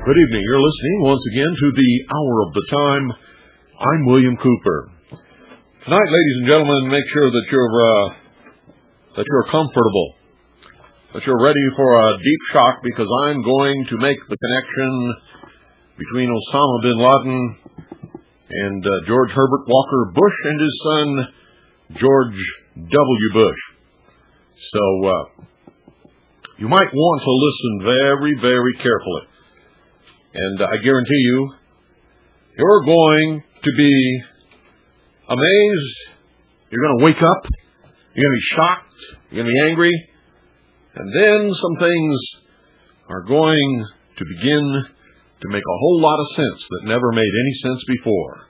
Good evening. You're listening once again to the Hour of the Time. I'm William Cooper. Tonight, ladies and gentlemen, make sure that you're comfortable, that you're ready for a deep shock, because I'm going to make the connection between Osama bin Laden and George Herbert Walker Bush and his son George W. Bush. So you might want to listen very, very carefully. And I guarantee you, you're going to be amazed. You're going to wake up. You're going to be shocked. You're going to be angry. And then some things are going to begin to make a whole lot of sense that never made any sense before.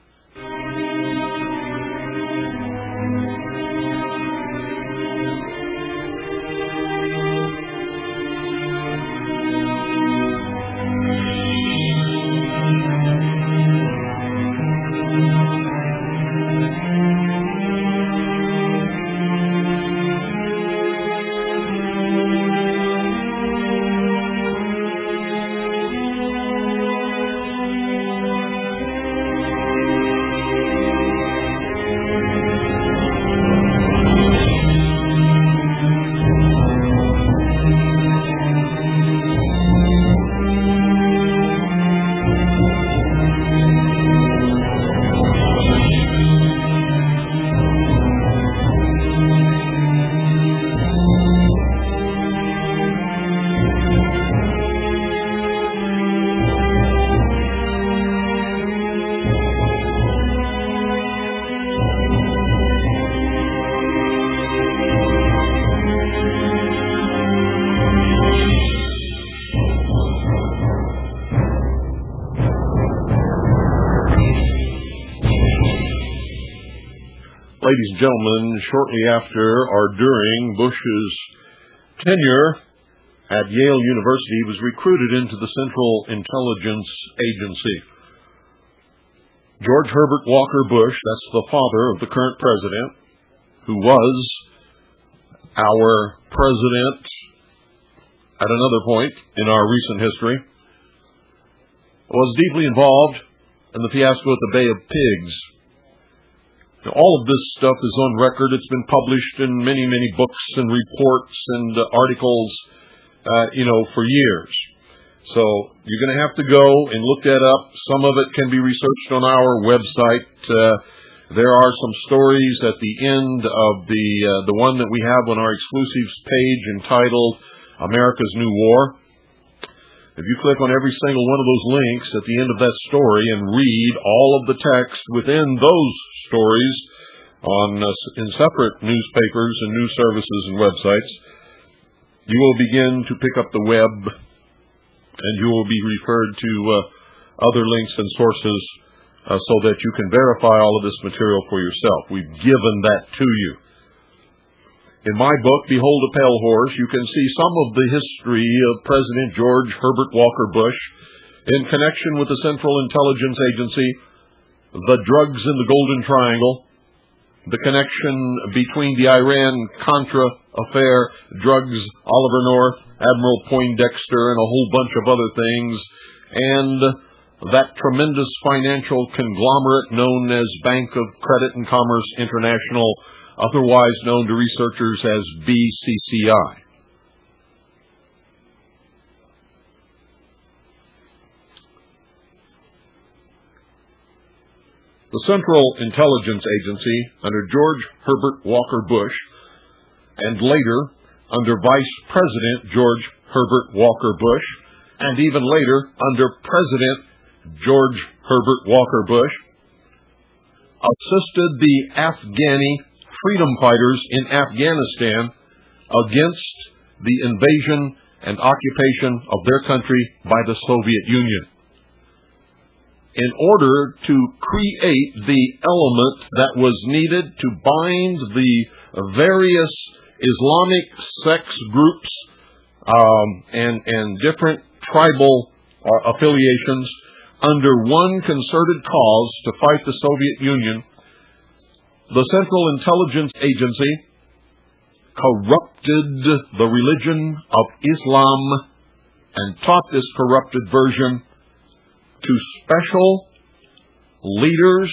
Ladies and gentlemen, shortly after or during Bush's tenure at Yale University, he was recruited into the Central Intelligence Agency. George Herbert Walker Bush, that's the father of the current president, who was our president at another point in our recent history, was deeply involved in the fiasco at the Bay of Pigs. All of this stuff is on record. It's been published in many, many books and reports and articles, for years. So you're going to have to go and look that up. Some of it can be researched on our website. There are some stories at the end of the one that we have on our exclusives page entitled America's New War. If you click on every single one of those links at the end of that story and read all of the text within those stories in separate newspapers and news services and websites, you will begin to pick up the web, and you will be referred to other links and sources so that you can verify all of this material for yourself. We've given that to you. In my book, Behold a Pale Horse, you can see some of the history of President George Herbert Walker Bush in connection with the Central Intelligence Agency, the drugs in the Golden Triangle, the connection between the Iran-Contra affair, drugs, Oliver North, Admiral Poindexter, and a whole bunch of other things, and that tremendous financial conglomerate known as Bank of Credit and Commerce International, otherwise known to researchers as BCCI. The Central Intelligence Agency, under George Herbert Walker Bush, and later under Vice President George Herbert Walker Bush, and even later under President George Herbert Walker Bush, assisted the Afghani freedom fighters in Afghanistan against the invasion and occupation of their country by the Soviet Union. In order to create the element that was needed to bind the various Islamic sects, groups, and different tribal affiliations under one concerted cause to fight the Soviet Union, the Central Intelligence Agency corrupted the religion of Islam and taught this corrupted version to special leaders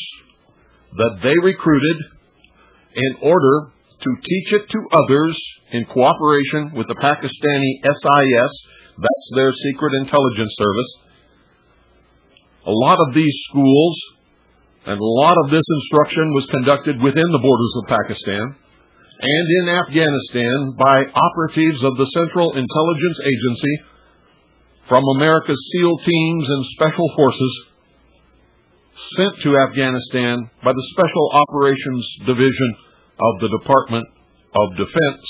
that they recruited in order to teach it to others in cooperation with the Pakistani SIS, that's their secret intelligence service. A lot of these schools and a lot of this instruction was conducted within the borders of Pakistan and in Afghanistan by operatives of the Central Intelligence Agency from America's SEAL teams and Special Forces sent to Afghanistan by the Special Operations Division of the Department of Defense,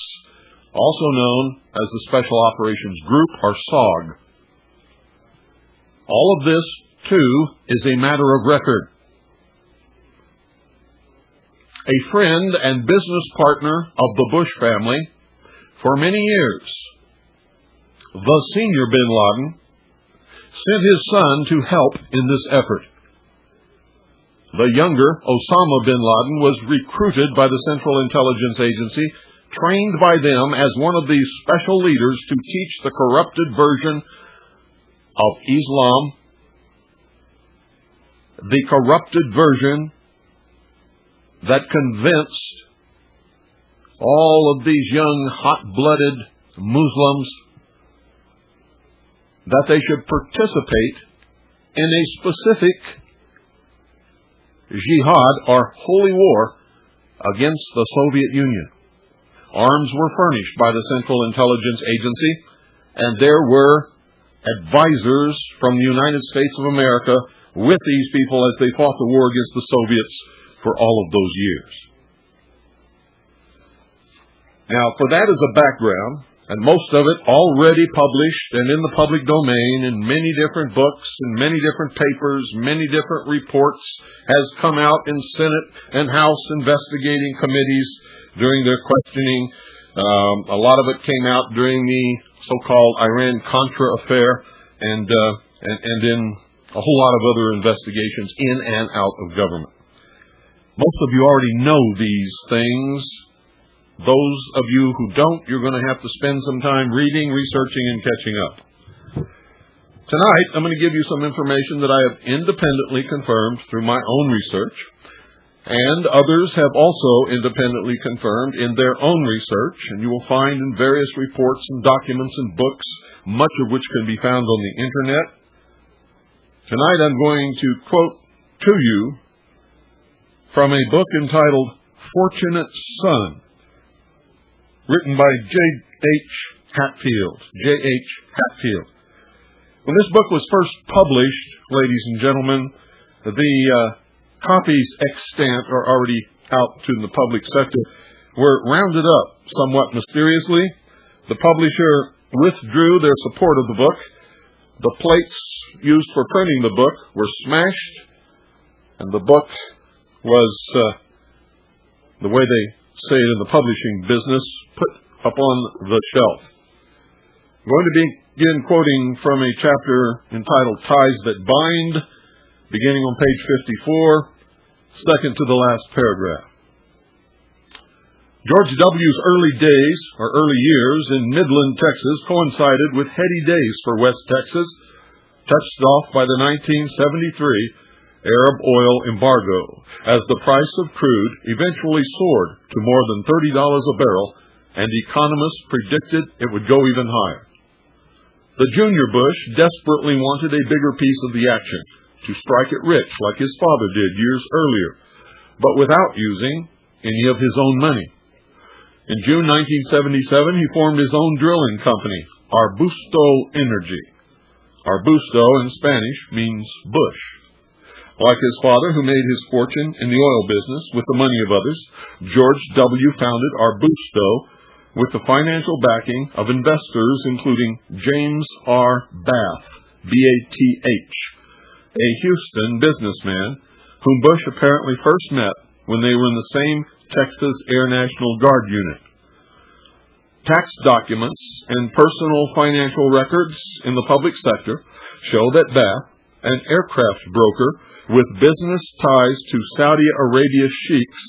also known as the Special Operations Group, or SOG. All of this, too, is a matter of record. A friend and business partner of the Bush family for many years, the senior bin Laden, sent his son to help in this effort. The younger, Osama bin Laden, was recruited by the Central Intelligence Agency, trained by them as one of these special leaders to teach the corrupted version of Islam, the corrupted version that convinced all of these young, hot-blooded Muslims that they should participate in a specific jihad or holy war against the Soviet Union. Arms were furnished by the Central Intelligence Agency, and there were advisors from the United States of America with these people as they fought the war against the Soviets for all of those years. Now, for that as a background, and most of it already published and in the public domain in many different books and many different papers, many different reports, has come out in Senate and House investigating committees during their questioning. A lot of it came out during the so-called Iran-Contra affair and in a whole lot of other investigations in and out of government. Most of you already know these things. Those of you who don't, you're going to have to spend some time reading, researching, and catching up. Tonight, I'm going to give you some information that I have independently confirmed through my own research, and others have also independently confirmed in their own research, and you will find in various reports and documents and books, much of which can be found on the Internet. Tonight, I'm going to quote to you from a book entitled Fortunate Son, written by J.H. Hatfield. J.H. Hatfield. When this book was first published, ladies and gentlemen, the copies extant are already out to the public sector, were rounded up somewhat mysteriously. The publisher withdrew their support of the book. The plates used for printing the book were smashed, and the book was, the way they say it in the publishing business, put upon the shelf. I'm going to begin quoting from a chapter entitled Ties That Bind, beginning on page 54, second to the last paragraph. George W.'s early days, or early years, in Midland, Texas, coincided with heady days for West Texas, touched off by the 1973 Arab oil embargo, as the price of crude eventually soared to more than $30 a barrel, and economists predicted it would go even higher. The junior Bush desperately wanted a bigger piece of the action, to strike it rich like his father did years earlier, but without using any of his own money. In June 1977, he formed his own drilling company, Arbusto Energy. Arbusto in Spanish means bush. Like his father, who made his fortune in the oil business with the money of others, George W. founded Arbusto with the financial backing of investors including James R. Bath, B-A-T-H, a Houston businessman whom Bush apparently first met when they were in the same Texas Air National Guard unit. Tax documents and personal financial records in the public sector show that Bath, an aircraft broker with business ties to Saudi Arabia sheiks,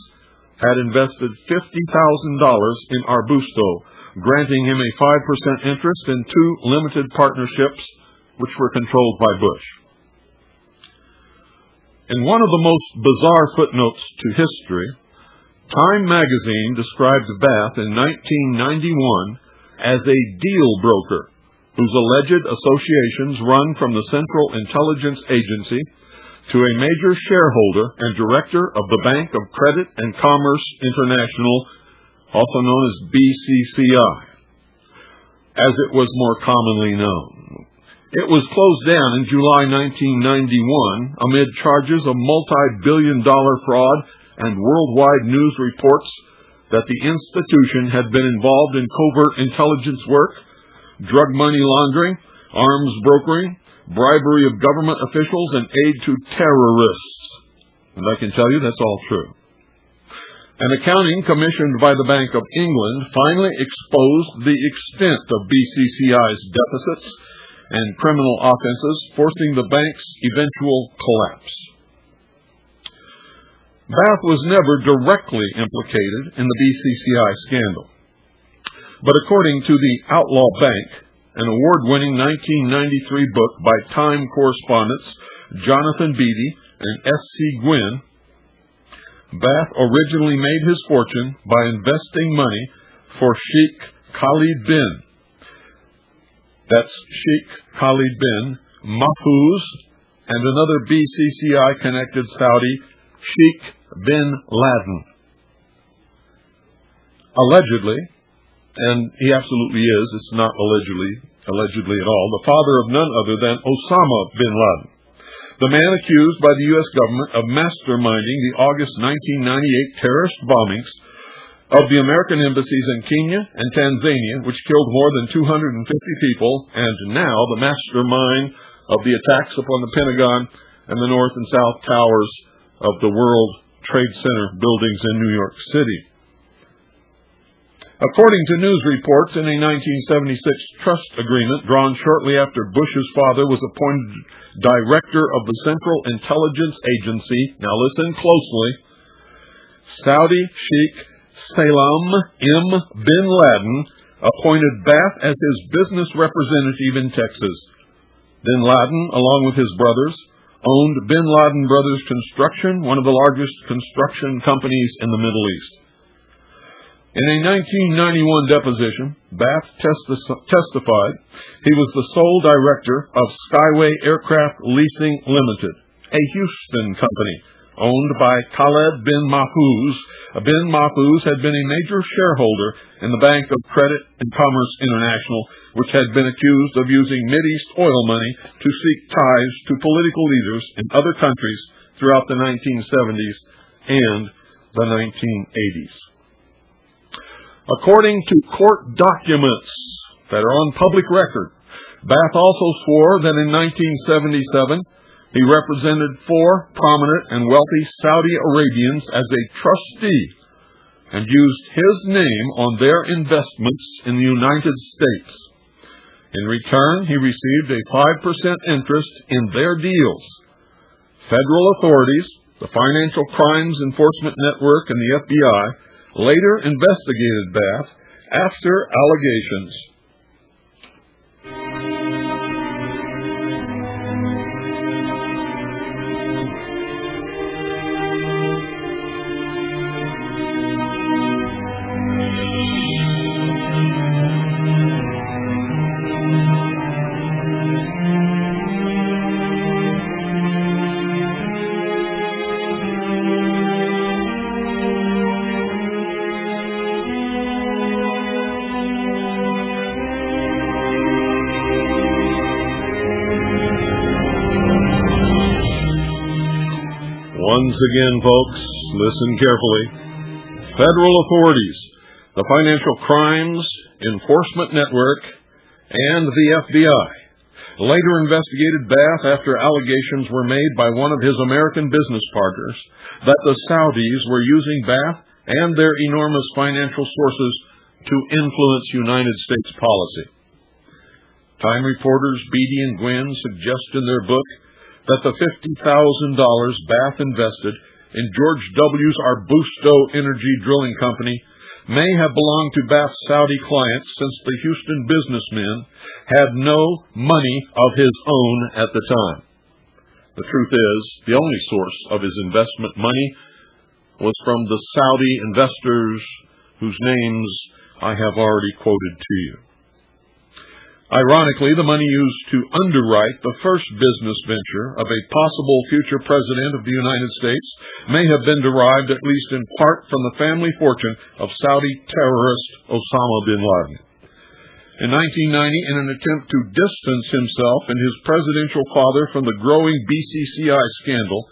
had invested $50,000 in Arbusto, granting him a 5% interest in 2 limited partnerships which were controlled by Bush. In one of the most bizarre footnotes to history, Time magazine described Bath in 1991 as a deal broker whose alleged associations run from the Central Intelligence Agency to a major shareholder and director of the Bank of Credit and Commerce International, also known as BCCI, as it was more commonly known. It was closed down in July 1991 amid charges of multi-billion-dollar fraud and worldwide news reports that the institution had been involved in covert intelligence work, drug money laundering, arms brokering, bribery of government officials, and aid to terrorists. And I can tell you that's all true. An accounting commissioned by the Bank of England finally exposed the extent of BCCI's deficits and criminal offenses, forcing the bank's eventual collapse. Bath was never directly implicated in the BCCI scandal. But according to the Outlaw Bank, an award-winning 1993 book by Time correspondents Jonathan Beatty and S.C. Gwynn, Bath originally made his fortune by investing money for Sheikh Khalid bin, that's Sheikh Khalid bin Mahfouz, and another BCCI-connected Saudi, Sheikh bin Laden. Allegedly, and he absolutely is, it's not allegedly at all, the father of none other than Osama bin Laden, the man accused by the U.S. government of masterminding the August 1998 terrorist bombings of the American embassies in Kenya and Tanzania, which killed more than 250 people, and now the mastermind of the attacks upon the Pentagon and the North and South Towers of the World Trade Center buildings in New York City. According to news reports, in a 1976 trust agreement drawn shortly after Bush's father was appointed director of the Central Intelligence Agency, now listen closely, Saudi Sheikh Salam M. bin Laden appointed Bath as his business representative in Texas. Bin Laden, along with his brothers, owned Bin Laden Brothers Construction, one of the largest construction companies in the Middle East. In a 1991 deposition, Bath testified he was the sole director of Skyway Aircraft Leasing Limited, a Houston company owned by Khaled bin Mahfouz. Bin Mahfouz had been a major shareholder in the Bank of Credit and Commerce International, which had been accused of using Mideast oil money to seek ties to political leaders in other countries throughout the 1970s and the 1980s. According to court documents that are on public record, Bath also swore that in 1977 he represented 4 prominent and wealthy Saudi Arabians as a trustee and used his name on their investments in the United States. In return, he received a 5% interest in their deals. Federal authorities, the Financial Crimes Enforcement Network, and the FBI later investigated Bath after allegations. Once again, folks, listen carefully. Federal authorities, the Financial Crimes Enforcement Network, and the FBI later investigated Bath after allegations were made by one of his American business partners that the Saudis were using Bath and their enormous financial sources to influence United States policy. Time reporters Beatty and Gwynn suggest in their book that the $50,000 Bath invested in George W.'s Arbusto Energy Drilling Company may have belonged to Bath's Saudi clients, since the Houston businessman had no money of his own at the time. The truth is, the only source of his investment money was from the Saudi investors whose names I have already quoted to you. Ironically, the money used to underwrite the first business venture of a possible future president of the United States may have been derived, at least in part, from the family fortune of Saudi terrorist Osama bin Laden. In 1990, in an attempt to distance himself and his presidential father from the growing BCCI scandal,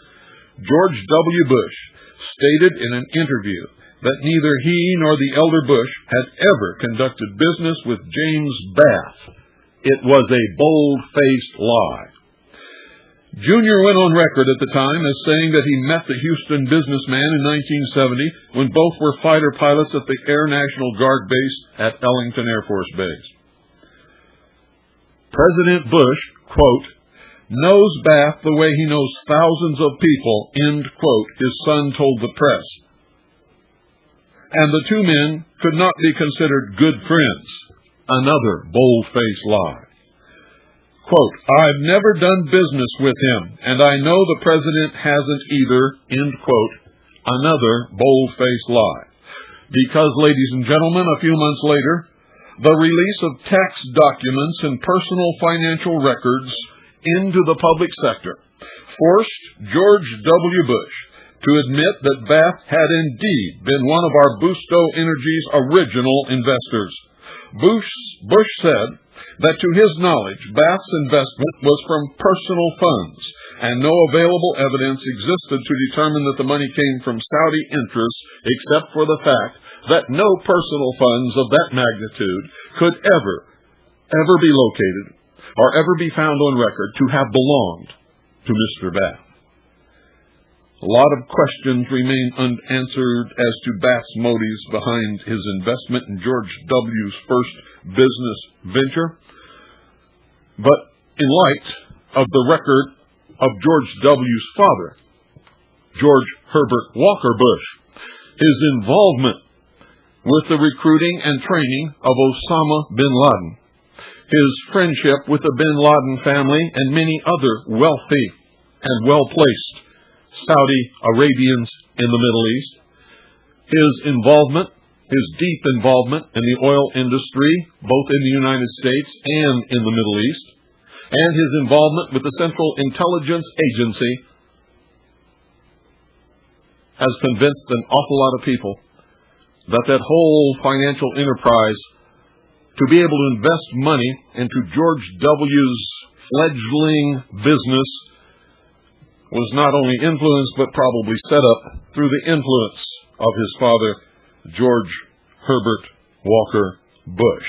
George W. Bush stated in an interview that neither he nor the elder Bush had ever conducted business with James Bath. It was a bold-faced lie. Junior went on record at the time as saying that he met the Houston businessman in 1970 when both were fighter pilots at the Air National Guard base at Ellington Air Force Base. President Bush, quote, knows Bath the way he knows thousands of people, end quote, his son told the press. And the two men could not be considered good friends. Another bold-faced lie. Quote, I've never done business with him, and I know the president hasn't either, end quote. Another bold-faced lie. Because, ladies and gentlemen, a few months later, the release of tax documents and personal financial records into the public sector forced George W. Bush to admit that Bath had indeed been one of our Busto Energy's original investors. Bush said that to his knowledge, Bath's investment was from personal funds, and no available evidence existed to determine that the money came from Saudi interests, except for the fact that no personal funds of that magnitude could ever be located or ever be found on record to have belonged to Mr. Bath. A lot of questions remain unanswered as to Bath's motives behind his investment in George W.'s first business venture. But in light of the record of George W.'s father, George Herbert Walker Bush, his involvement with the recruiting and training of Osama bin Laden, his friendship with the bin Laden family and many other wealthy and well-placed Saudi Arabians in the Middle East, his deep involvement in the oil industry, both in the United States and in the Middle East, and his involvement with the Central Intelligence Agency has convinced an awful lot of people that whole financial enterprise, to be able to invest money into George W.'s fledgling business, was not only influenced but probably set up through the influence of his father, George Herbert Walker Bush.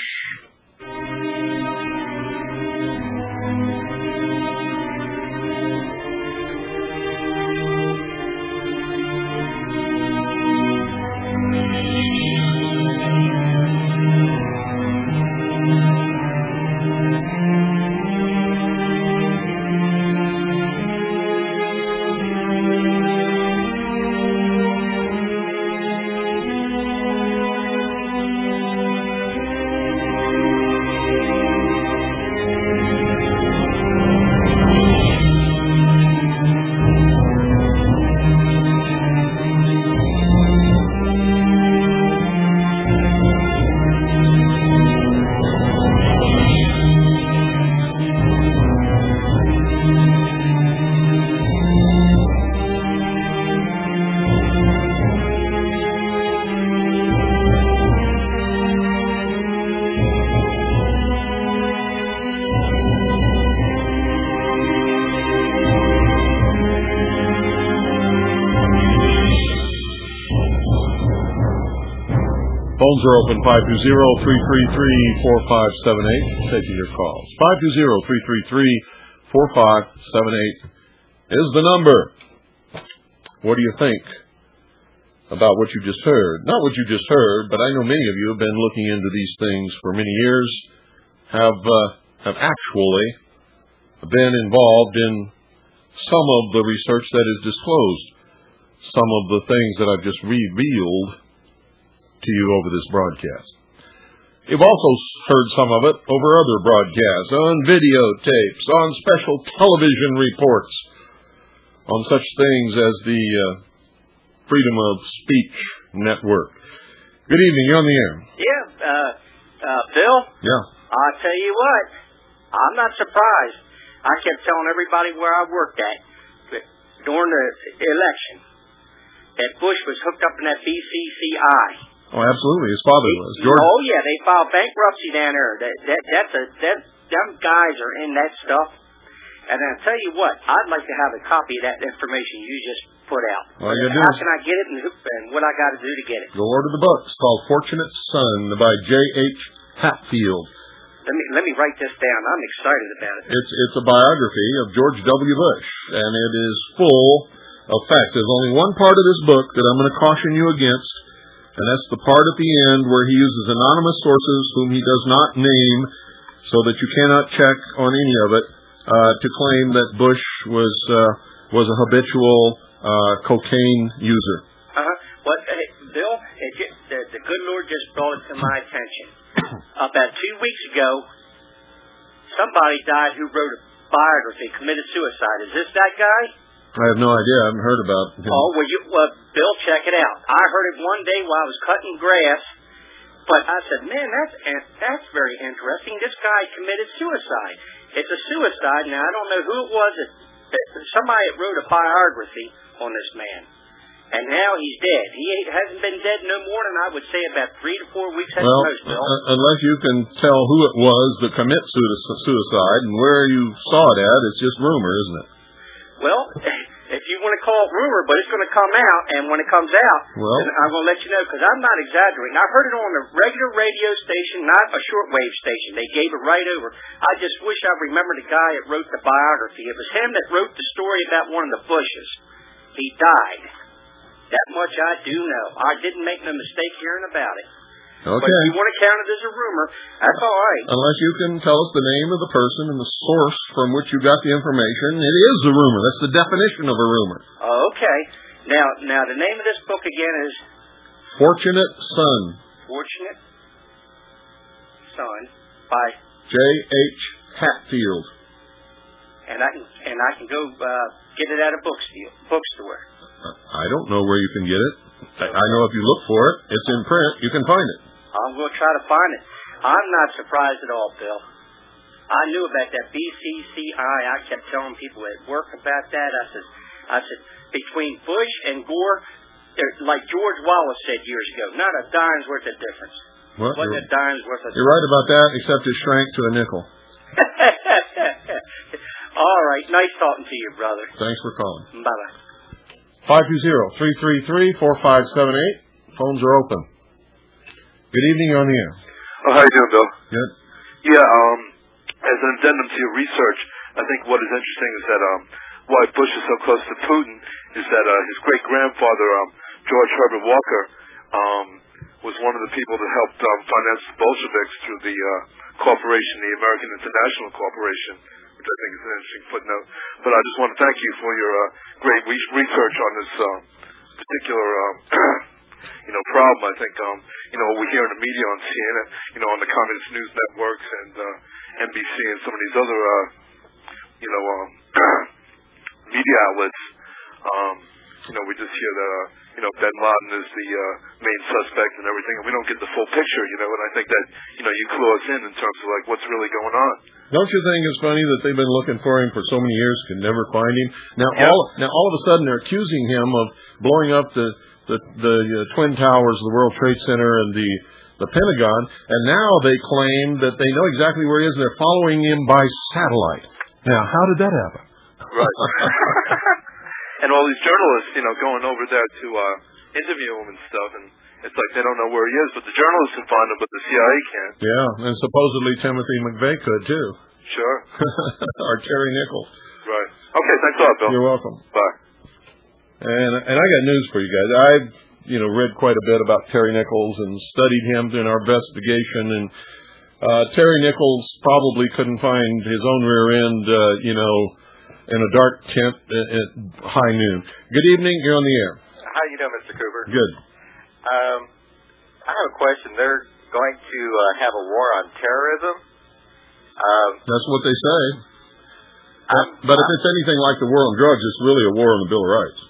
Phones are open, 520-333-4578. Taking your calls. 520-333-4578 is the number. What do you think about what you just heard? Not what you just heard, but I know many of you have been looking into these things for many years, have actually been involved in some of the research that is disclosed, some of the things that I've just revealed to you over this broadcast. You've also heard some of it over other broadcasts, on videotapes, on special television reports. on such things as the Freedom of Speech Network. Good evening. You're on the air. Yeah, Bill? Yeah. I'll tell you what, I'm not surprised. I kept telling everybody where I worked at during the election that Bush was hooked up in that BCCI. Oh, absolutely. His father was. George. Oh, yeah, they filed bankruptcy down there. Them guys are in that stuff. And I'll tell you what, I'd like to have a copy of that information you just put out. Well, how can I get it and what I got to do to get it? Go order the book. It's called Fortunate Son by J.H. Hatfield. Let me write this down. I'm excited about it. It's a biography of George W. Bush, and it is full of facts. There's only one part of this book that I'm going to caution you against, and that's the part at the end where he uses anonymous sources whom he does not name, so that you cannot check on any of it, to claim that Bush was a habitual cocaine user. Well, hey, Bill, the good Lord just brought it to my attention. About 2 weeks ago, somebody died who wrote a biography, committed suicide. Is this that guy? I have no idea. I haven't heard about him. Oh, well, Bill, check it out. I heard it one day while I was cutting grass, but I said, man, that's very interesting. This guy committed suicide. It's a suicide. Now, I don't know who it was. Somebody wrote a biography on this man. And now he's dead. He hasn't been dead no more than, I would say, about 3 to 4 weeks at most, Bill. Unless you can tell who it was that commits suicide and where you saw it at, it's just rumor, isn't it? Well, if you want to call it rumor, but it's going to come out, and when it comes out, then I'm going to let you know, because I'm not exaggerating. I heard it on a regular radio station, not a shortwave station. They gave it right over. I just wish I remembered the guy that wrote the biography. It was him that wrote the story about one of the Bushes. He died. That much I do know. I didn't make no mistake hearing about it. Okay. But if you want to count it as a rumor, that's all right. Unless you can tell us the name of the person and the source from which you got the information, it is a rumor. That's the definition of a rumor. Okay. Now the name of this book again is Fortunate Son. Fortunate Son by J.H. Hatfield. And I can go get it at a bookstore. I don't know where you can get it. I know if you look for it, it's in print, you can find it. I'm going to try to find it. I'm not surprised at all, Bill. I knew about that BCCI. I kept telling people at work about that. I said, between Bush and Gore, like George Wallace said years ago, not a dime's worth of difference. Well, wasn't a dime's worth of difference. You're right about that, except it shrank to a nickel. All right. Nice talking to you, brother. Thanks for calling. Bye-bye. 520-333-4578. Phones are open. Good evening, you're on the air. Oh, how you doing, Bill? Good. Yeah, as an addendum to your research, I think what is interesting is that why Bush is so close to Putin is that his great-grandfather, George Herbert Walker, was one of the people that helped finance the Bolsheviks through the corporation, the American International Corporation, which I think is an interesting footnote. But I just want to thank you for your great research on this particular problem. I think what we hear in the media on CNN, on the communist news networks and NBC and some of these other media outlets, we just hear that bin Laden is the main suspect and everything, and we don't get the full picture, and I think that you clue us in terms of like what's really going on. Don't you think it's funny that they've been looking for him for so many years, can never find him? Now all of a sudden they're accusing him of blowing up the Twin Towers, the World Trade Center, and the Pentagon, and now they claim that they know exactly where he is, and they're following him by satellite. Now, how did that happen? Right. And all these journalists, going over there to interview him and stuff, and it's like they don't know where he is, but the journalists can find him, but the CIA can't. Yeah, and supposedly Timothy McVeigh could, too. Sure. Or Terry Nichols. Right. Okay, thanks a lot, Bill. You're welcome. Bye. And I got news for you guys. I've, read quite a bit about Terry Nichols and studied him in our investigation, and Terry Nichols probably couldn't find his own rear end, in a dark tent at high noon. Good evening. You're on the air. How you doing, Mr. Cooper? Good. I have a question. They're going to have a war on terrorism. That's what they say. But if it's anything like the war on drugs, it's really a war on the Bill of Rights.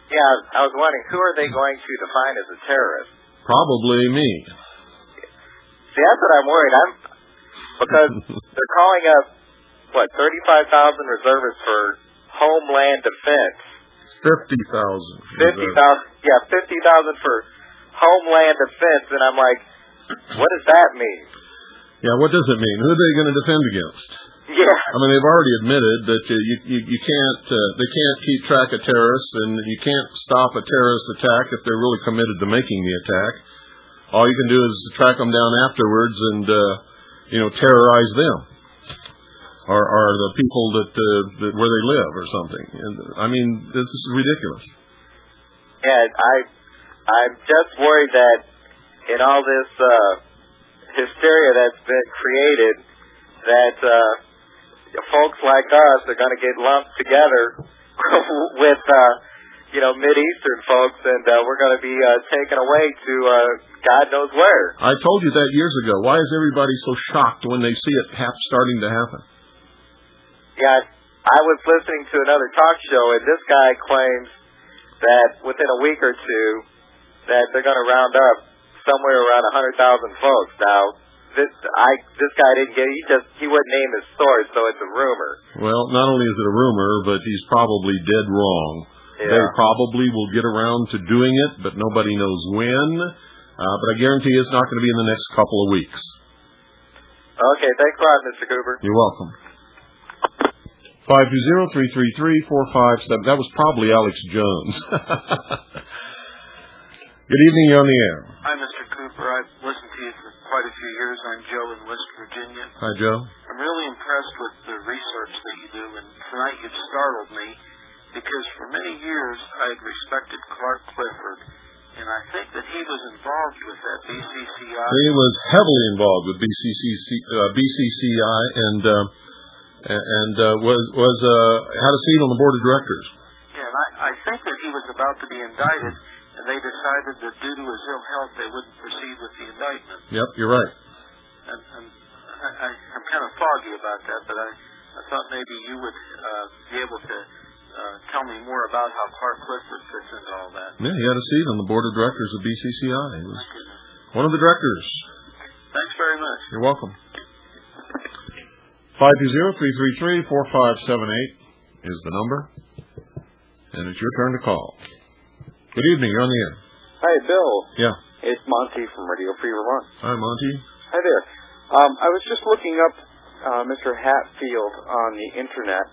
Yeah, I was wondering, who are they going to define as a terrorist? Probably me. See, that's what I'm worried. Because they're calling up, 35,000 reservists for Homeland Defense. 50,000. 50,000 for Homeland Defense, and I'm like, what does that mean? Yeah, what does it mean? Who are they going to defend against? Yeah. I mean, they've already admitted that you can't, they can't keep track of terrorists, and you can't stop a terrorist attack if they're really committed to making the attack. All you can do is track them down afterwards and, terrorize them, or the people that where they live or something. And I mean, this is ridiculous. Yeah, I'm just worried that in all this hysteria that's been created, that folks like us are going to get lumped together with Mideastern folks, and we're going to be taken away to God knows where. I told you that years ago. Why is everybody so shocked when they see it starting to happen? Yeah, I was listening to another talk show, and this guy claims that within a week or two that they're going to round up somewhere around 100,000 folks. Now, this guy didn't get it. He wouldn't name his source, so it's a rumor. Well, not only is it a rumor, but he's probably dead wrong. Yeah. They probably will get around to doing it, but nobody knows when. But I guarantee it's not going to be in the next couple of weeks. Okay, thanks a lot, Mr. Cooper. You're welcome. 520-333-457. That was probably Alex Jones. Good evening, you're on the air. Hi, Mr. Cooper. I've listened to you for quite a few years. I'm Joe in West Virginia. Hi, Joe. I'm really impressed with the research that you do, and tonight you've startled me because for many years I had respected Clark Clifford, and I think that he was involved with that BCCI. He was heavily involved with BCCI and was had a seat on the board of directors. Yeah, and I think that he was about to be indicted, and they decided that due to his ill health, they wouldn't proceed with the indictment. Yep, you're right. And I'm kind of foggy about that, but I thought maybe you would be able to tell me more about how Clark Clifford fits into all that. Yeah, he had a seat on the board of directors of BCCI. He was one of the directors. Thanks very much. You're welcome. 520-333-4578 is the number, and it's your turn to call. Good evening, you're on the air. Hi, Bill. Yeah. It's Monty from Radio Free Vermont. Hi, Monty. Hi there. I was just looking up Mr. Hatfield on the internet,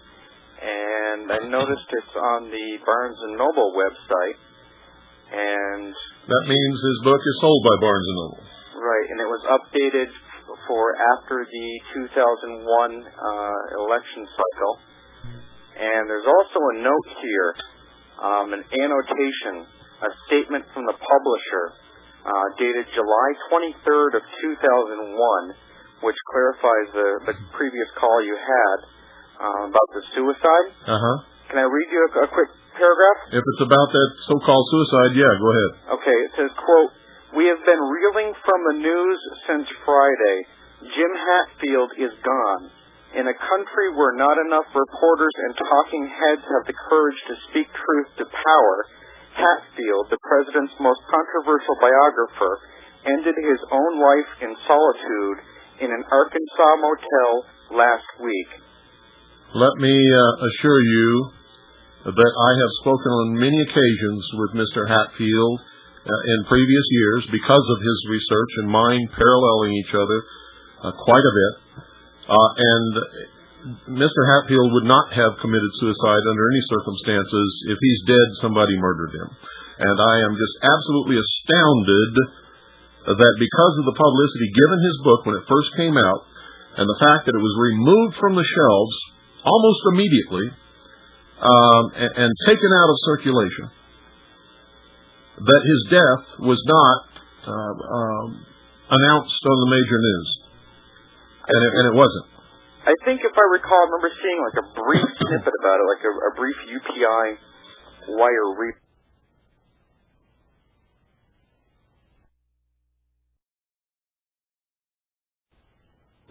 and I noticed it's on the Barnes & Noble website, and... That means his book is sold by Barnes & Noble. Right, and it was updated for after the 2001 election cycle. And there's also a note here, an annotation, a statement from the publisher dated July 23rd of 2001, which clarifies the previous call you had about the suicide. Uh-huh. Can I read you a quick paragraph? If it's about that so-called suicide, yeah, go ahead. Okay, it says, quote, "We have been reeling from the news since Friday. Jim Hatfield is gone. In a country where not enough reporters and talking heads have the courage to speak truth to power, Hatfield, the president's most controversial biographer, ended his own life in solitude in an Arkansas motel last week." Let me assure you that I have spoken on many occasions with Mr. Hatfield in previous years because of his research and mine paralleling each other quite a bit. And Mr. Hatfield would not have committed suicide under any circumstances. If he's dead, somebody murdered him. And I am just absolutely astounded that because of the publicity given his book when it first came out, and the fact that it was removed from the shelves almost immediately and taken out of circulation, that his death was not announced on the major news. And it wasn't. I think if I recall, I remember seeing like a brief snippet about it, like a brief UPI wire read.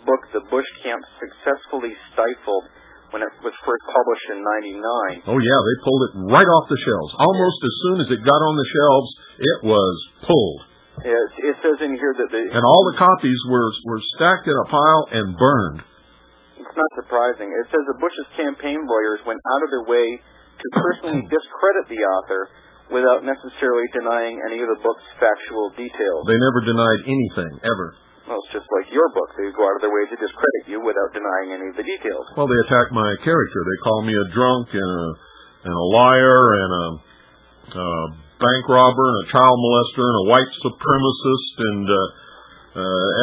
Book, The Bush Camp Successfully Stifled when it was first published in '99. Oh yeah, they pulled it right off the shelves. Almost as soon as it got on the shelves, it was pulled. It says in here that and all the copies were stacked in a pile and burned. It's not surprising. It says the Bush's campaign lawyers went out of their way to personally discredit the author without necessarily denying any of the book's factual details. They never denied anything, ever. Well, it's just like your book. They go out of their way to discredit you without denying any of the details. Well, they attack my character. They call me a drunk and a liar and a bank robber and a child molester and a white supremacist and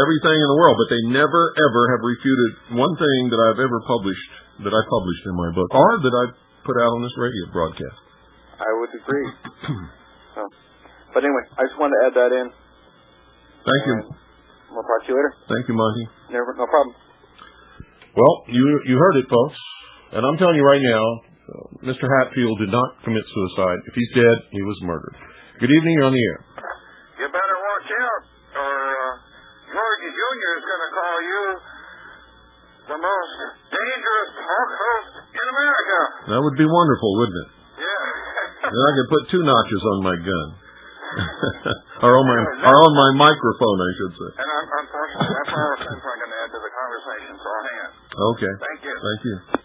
everything in the world. But they never, ever have refuted one thing that I've ever published, that I published in my book, or that I put out on this radio broadcast. I would agree. But anyway, I just wanted to add that in. Thank you. We'll talk to you later. Thank you, Monty. No problem. Well, you heard it, folks. And I'm telling you right now, Mr. Hatfield did not commit suicide. If he's dead, he was murdered. Good evening. You're on the air. You better watch out, or George Jr. is going to call you the most dangerous talk host in America. That would be wonderful, wouldn't it? Yeah. Then I could put 2 notches on my gun. or on my microphone, I should say. And unfortunately, that's all the things I'm going to add to the conversation, so I'll hang on. Okay. Thank you. Thank you.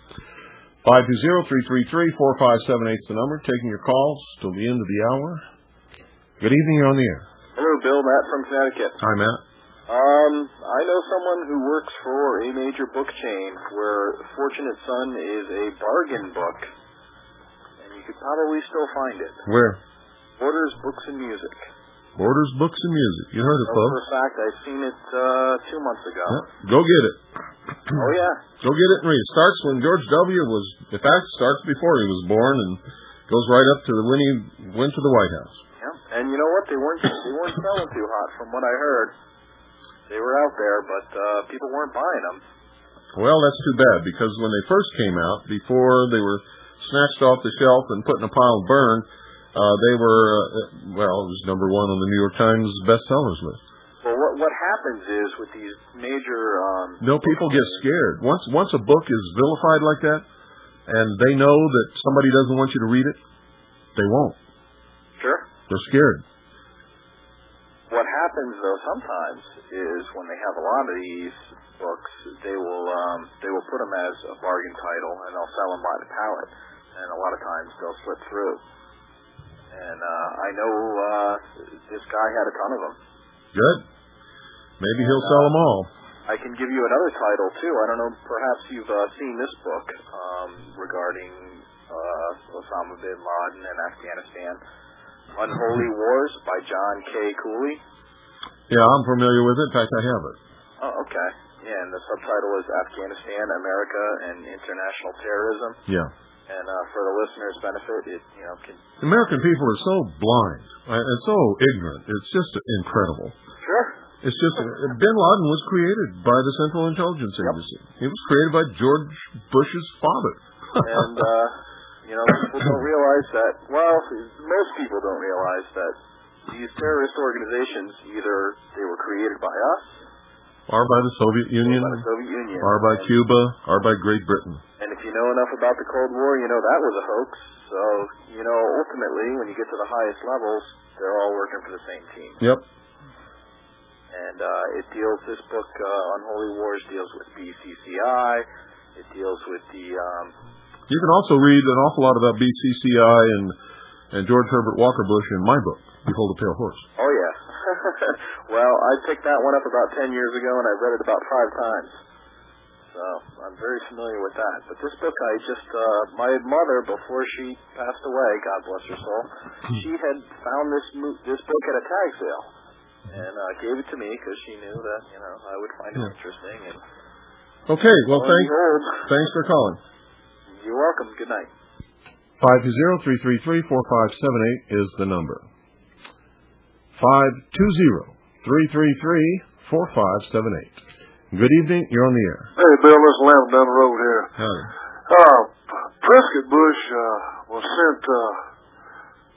520-333-4578 is the number. Taking your calls till the end of the hour. Good evening. You're on the air. Hello, Bill. Matt from Connecticut. Hi, Matt. I know someone who works for a major book chain where Fortunate Son is a bargain book, and you could probably still find it. Where? Borders Books and Music. Borders Books and Music. You heard it, folks. For a fact, I've seen it 2 months ago. Yeah. Go get it. Oh, yeah. Go get it and read. It starts when George W. was, in fact, starts before he was born and goes right up to when he went to the White House. Yeah. And you know what? They weren't selling too hot from what I heard. They were out there, but people weren't buying them. Well, that's too bad, because when they first came out, before they were snatched off the shelf and put in a pile and burned, they were, it was #1 on the New York Times bestsellers list. Well, what happens is with these major... people get scared. Once a book is vilified like that, and they know that somebody doesn't want you to read it, they won't. Sure. They're scared. What happens, though, sometimes is when they have a lot of these books, they will put them as a bargain title, and they'll sell them by the pallet. And a lot of times they'll slip through. And I know this guy had a ton of them. Good. Maybe he'll sell them all. I can give you another title, too. I don't know, perhaps you've seen this book regarding Osama bin Laden and Afghanistan. Unholy Wars by John K. Cooley. Yeah, I'm familiar with it. In fact, I have it. Oh, okay. Yeah, and the subtitle is Afghanistan, America, and International Terrorism. Yeah. And for the listeners' benefit, it can... American people are so blind and so ignorant. It's just incredible. Sure. It's just bin Laden was created by the Central Intelligence Agency. He was created by George Bush's father. And people don't realize that. Well, most people don't realize that these terrorist organizations either they were created by us, or by the Soviet Union, or by Cuba, or by Great Britain. And if you know enough about the Cold War, you know that was a hoax. So, ultimately, when you get to the highest levels, they're all working for the same team. Yep. And this book, Unholy Wars, deals with BCCI. It deals with the... You can also read an awful lot about BCCI and George Herbert Walker Bush in my book, Behold a Pale Horse. Oh, yeah. Well, I picked that one up about 10 years ago, and I've read it about 5 times. So I'm very familiar with that. But this book, my mother, before she passed away, God bless her soul, she had found this book at a tag sale and gave it to me because she knew that I would find it interesting. And okay, well, thanks for calling. You're welcome. Good night. 520-333-4578 is the number. 520-333-4578. Good evening. You're on the air. Hey, Bill. This is Laden down the road here. Howdy. Prescott Bush was sent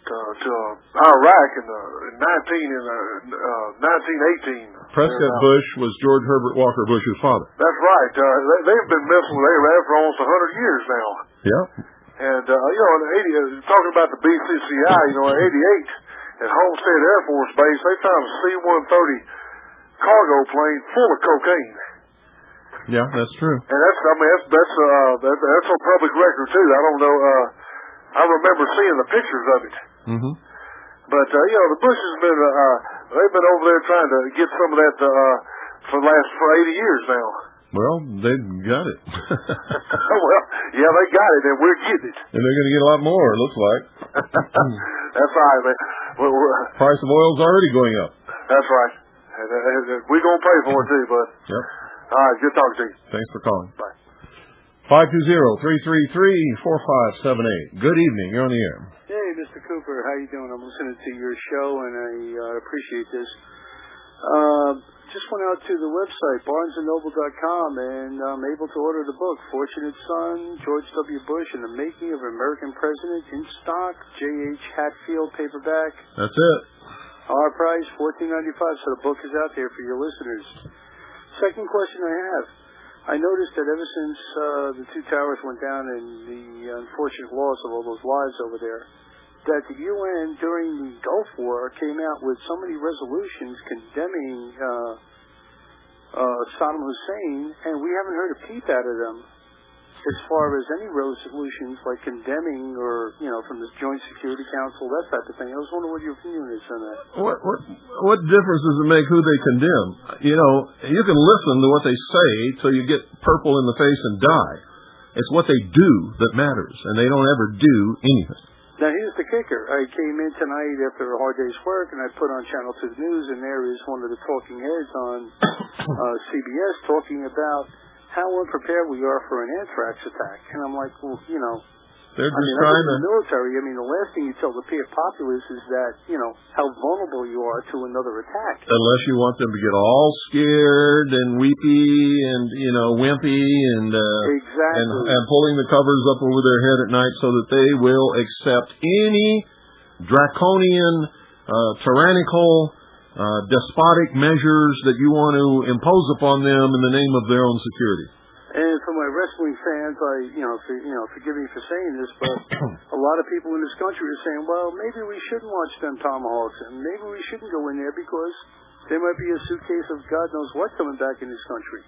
to Iraq in 1918. Prescott Bush was George Herbert Walker Bush's father. That's right. They've been messing with Arab for almost 100 years now. Yeah. And, in talking about the BCCI, in 88, at Homestead Air Force Base, they found a C-130 cargo plane full of cocaine. Yeah, that's true. And that's on public record, too. I don't know, I remember seeing the pictures of it. Mm-hmm. But, the Bush has been, they've been over there trying to get some of that for 80 years now. Well, they've got it. Well, yeah, they got it, and we're getting it. And they're going to get a lot more, it looks like. That's right, man. Price of oil's already going up. That's right. And we're going to pay for it, too, bud. Yep. All right, good talking to you. Thanks for calling. Bye. 520-333-4578. Good evening. You're on the air. Hey, Mr. Cooper. How you doing? I'm listening to your show, and I appreciate this. Just went out to the website, barnesandnoble.com, and I'm able to order the book, Fortunate Son, George W. Bush and the Making of an American President, in stock, J.H. Hatfield paperback. That's it. Our price, $14.95, so the book is out there for your listeners. Second question I have. I noticed that ever since the two towers went down and the unfortunate loss of all those lives over there, that the UN during the Gulf War came out with so many resolutions condemning Saddam Hussein, and we haven't heard a peep out of them as far as any resolutions like condemning or, from the Joint Security Council, that type of thing. I was wondering what your opinion is on that. What difference does it make who they condemn? You can listen to what they say till you get purple in the face and die. It's what they do that matters, and they don't ever do anything. Now, here's the kicker. I came in tonight after a hard day's work, and I put on Channel 2 News, and there is one of the talking heads on CBS talking about how unprepared we are for an anthrax attack. And I'm like, well, they're just trying to... the military, the last thing you tell the populace is that, how vulnerable you are to another attack. Unless you want them to get all scared and weepy and, wimpy and exactly. and pulling the covers up over their head at night so that they will accept any draconian, tyrannical, despotic measures that you want to impose upon them in the name of their own security. And for my wrestling fans, forgive me for saying this, but a lot of people in this country are saying, well, maybe we shouldn't watch them tomahawks, and maybe we shouldn't go in there because there might be a suitcase of God knows what coming back in this country.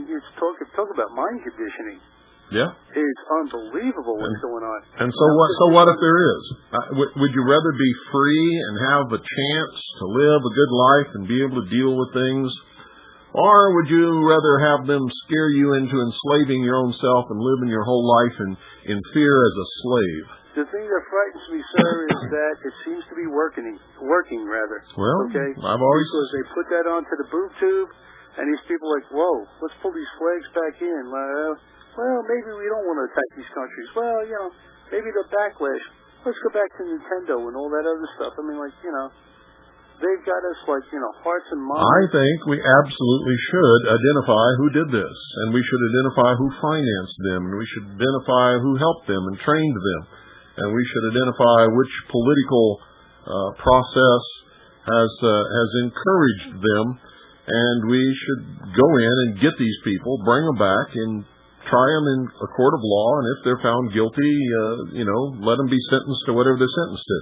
It's talk about mind conditioning. Yeah. It's unbelievable what's going on. And so what if there is? Would you rather be free and have a chance to live a good life and be able to deal with things? Or would you rather have them scare you into enslaving your own self and living your whole life in fear as a slave? The thing that frightens me, sir, is that it seems to be working rather. Well, okay? Because they put that onto the boob tube, and these people are like, whoa, let's pull these flags back in. Well, maybe we don't want to attack these countries. Well, maybe the backlash. Let's go back to Nintendo and all that other stuff. They've got us hearts and minds. I think we absolutely should identify who did this, and we should identify who financed them, and we should identify who helped them and trained them, and we should identify which political process has encouraged them, and we should go in and get these people, bring them back, and try them in a court of law, and if they're found guilty, let them be sentenced to whatever they're sentenced to.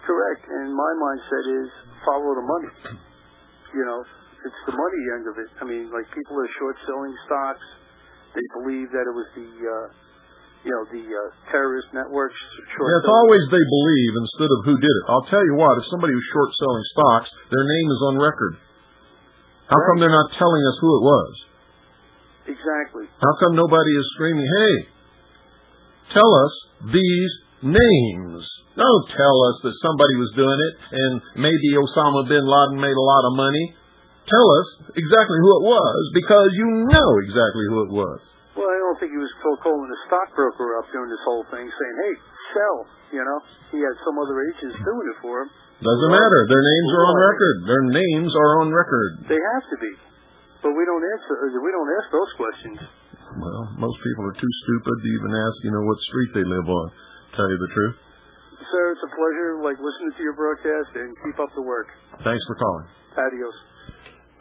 Correct, and my mindset is follow the money. It's the money end of it. People are short selling stocks. They believe that it was the terrorist networks. It's always they believe instead of who did it. I'll tell you what, if somebody was short selling stocks, their name is on record. How come they're not telling us who it was? Exactly. How come nobody is screaming, hey, tell us these names? Don't tell us that somebody was doing it and maybe Osama bin Laden made a lot of money. Tell us exactly who it was, because you know exactly who it was. Well, I don't think he was calling a stockbroker up doing this whole thing saying, hey, sell. He had some other agents doing it for him. Doesn't matter. Their names are on record. Their names are on record. They have to be. But we don't ask those questions. Well, most people are too stupid to even ask, what street they live on, to tell you the truth. sir. It's a pleasure, listening to your broadcast, and keep up the work. Thanks for calling. Adios.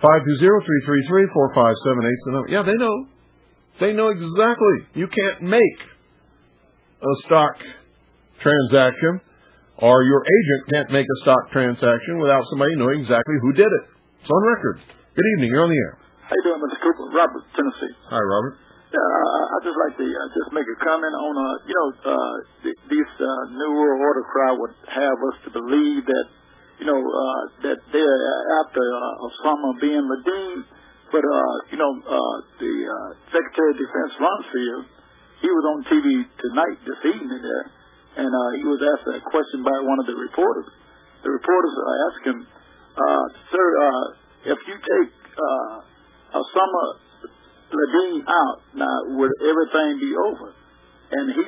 520-333-4578. Yeah, they know. They know exactly. You can't make a stock transaction, or your agent can't make a stock transaction without somebody knowing exactly who did it. It's on record. Good evening. You're on the air. How you doing, Mr. Cooper? Robert, Tennessee. Hi, Robert. Yeah, I'd just like to just make a comment on, this New World Order crowd would have us to believe that, that they're after Osama bin Laden. But, the Secretary of Defense, Rumsfeld, he was on TV tonight, this evening there, and he was asked a question by one of the reporters. The reporters asked him, sir, if you take Osama Laden out, now would everything be over? And he